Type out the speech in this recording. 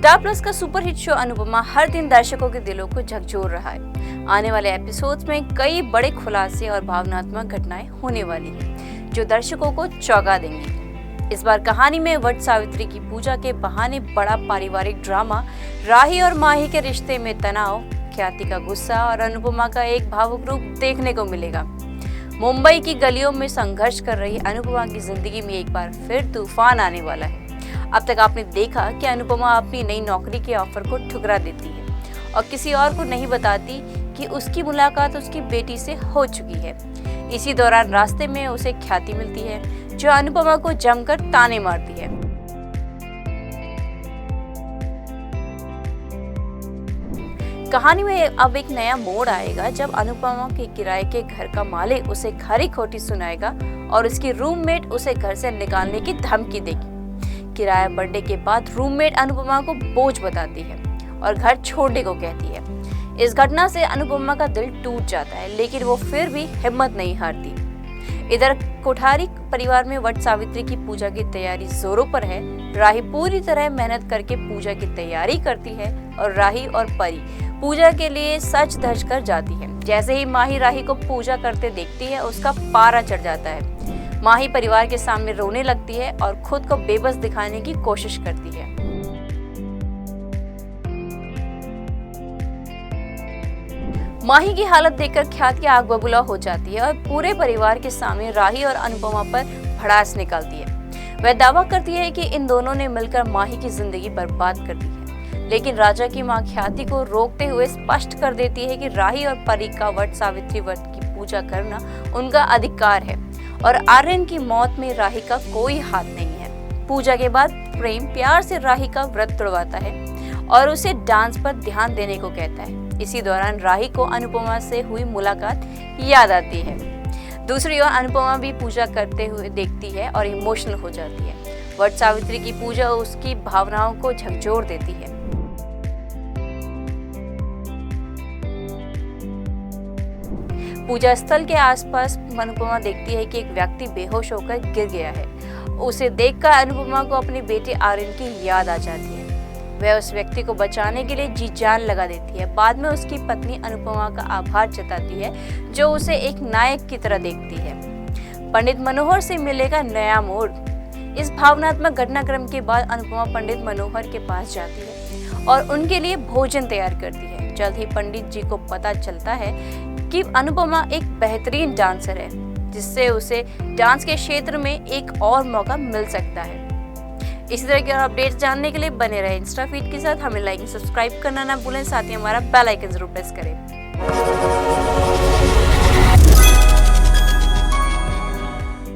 Star plus का superhit show Anupama हर दिन दर्शकों के दिलों को झकझोर रहा है। आने वाले एपिसोड्स में कई बड़े खुलासे और भावनात्मक घटनाएं होने वाली हैं, जो दर्शकों को चौंका देंगी। इस बार कहानी में वट सावित्री की पूजा के बहाने बड़ा पारिवारिक ड्रामा, राही और माही के रिश्ते में तनाव, ख्याति का गुस्सा और अनुपमा का एक भावुक रूप देखने को मिलेगा। मुंबई की गलियों में संघर्ष कर रही अनुपमा की जिंदगी में एक बार फिर तूफान आने वाला है। अब तक आपने देखा कि अनुपमा अपनी नई नौकरी के ऑफर को ठुकरा देती है और किसी और को नहीं बताती कि उसकी मुलाकात उसकी बेटी से हो चुकी है। इसी दौरान रास्ते में उसे ख्याति मिलती है, जो अनुपमा को जमकर ताने मारती है। कहानी में अब एक नया मोड़ आएगा, जब अनुपमा के किराए के घर का मालिक उसे खरी खोटी सुनाएगा और उसकी रूममेट उसे घर से निकालने की धमकी देगी। किराया बढ़ने के बाद रूममेट अनुपमा को बोझ बताती है और घर छोड़ने को कहती है। इस घटना से अनुपमा का दिल टूट जाता है, लेकिन वो फिर भी हिम्मत नहीं हारती। इधर कोठारी परिवार में वट सावित्री की पूजा की तैयारी जोरों पर है। राही पूरी तरह मेहनत करके पूजा की तैयारी करती है और राही और परी पूजा के लिए सज धज कर जाती है। जैसे ही माही राही को पूजा करते देखती है, उसका पारा चढ़ जाता है। माही परिवार के सामने रोने लगती है और खुद को बेबस दिखाने की कोशिश करती है। माही की हालत देखकर ख्याति आग बबूला हो जाती है और पूरे परिवार के सामने राही और अनुपमा पर भड़ास निकालती है। वह दावा करती है कि इन दोनों ने मिलकर माही की जिंदगी बर्बाद कर दी है, लेकिन राजा की मां ख्याति को रोकते हुए स्पष्ट कर देती है कि राही और परी का वट सावित्री व्रत की पूजा करना उनका अधिकार है और आर्यन की मौत में राही का कोई हाथ नहीं है। पूजा के बाद प्रेम प्यार से राही का व्रत तोड़वाता है और उसे डांस पर ध्यान देने को कहता है। इसी दौरान राही को अनुपमा से हुई मुलाकात याद आती है। दूसरी ओर अनुपमा भी पूजा करते हुए देखती है और इमोशनल हो जाती है। वट सावित्री की पूजा उसकी भावनाओं को झकझोर देती है। पूजा स्थल के आसपास अनुपमा देखती है कि एक व्यक्ति बेहोश होकर गिर गया है। उसे देखकर अनुपमा को अपने बेटे आर्यन की याद आ जाती है। वह उस व्यक्ति को बचाने के लिए जी जान लगा देती है। बाद में उसकी पत्नी अनुपमा का आभार जताती है, जो उसे एक नायक की तरह देखती है। पंडित मनोहर से मिलेगा नया मोड़। इस भावनात्मक घटनाक्रम के बाद अनुपमा पंडित मनोहर के पास जाती है और उनके लिए भोजन तैयार करती है। जल्द ही पंडित जी को पता चलता है कि अनुपमा एक बेहतरीन डांसर है, जिससे उसे डांस के क्षेत्र में एक और मौका मिल सकता है। इसी तरह के अपडेट्स जानने के लिए बने रहे इंस्टा फीड के साथ। हमें लाइक सब्सक्राइब करना ना भूलें, साथ ही हमारा बेल आइकन जरूर प्रेस करें।